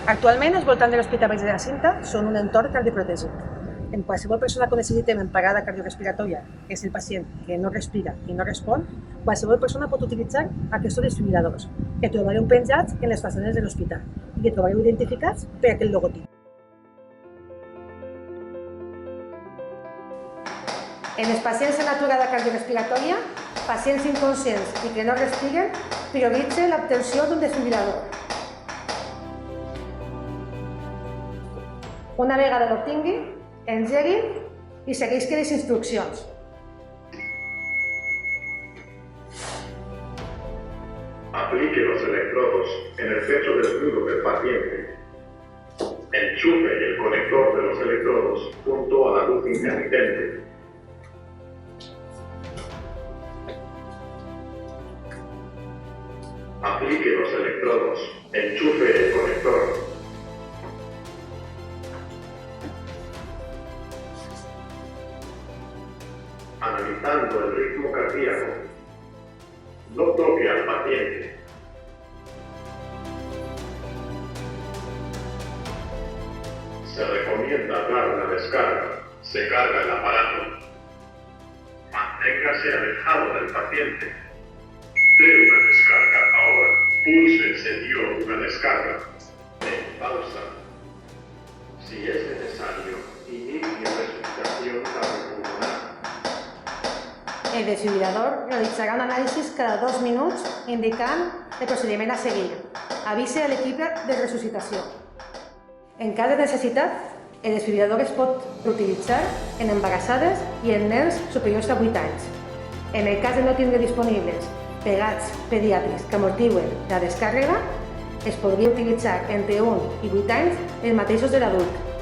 Actualment, els voltants de l'Hospital Verge de la Cinta són un entorn cardioprotegit. En qualsevol persona que necessiti una parada cardiorrespiratòria, que és el pacient que no respira i no respon, qualsevol persona pot utilitzar aquests desfibriladors, que trobareu penjats en les façanes de l'hospital i que trobareu identificats per aquest logotip. En els pacients en aturada cardiorrespiratòria, pacients inconscients i que no respiren, prioritze l'obtenció d'un desfibrilador. Una vegada l'obtingui, engegui i segueixi les instruccions. Aplique los electrodos en el pecho desnudo del paciente. Enchufe el conector de los electrodos junto a la luz intermitente. Aplique los electrodos. Enchufe el conector. Analizando el ritmo cardíaco. No toque al paciente. Se recomienda dar una descarga. Se carga el aparato. Manténgase alejado del paciente. Dé una descarga ahora. Pulse se dio una descarga. En pausa. Si es necesario, inicie resucitación cardiopulmonar. El desfibrilador realitzarà un anàlisi cada 2 minuts indicant el procediment a seguir. Avise a l'equip de resuscitació. En cas de necessitat, el desfibrilador es pot utilitzar en embarassades i en nens superiors a 8 anys. En el cas de no tindre disponibles pegats pediàtrics que amortiguen la descàrrega, es podria utilitzar entre 1 i 8 anys els mateixos de l'adult.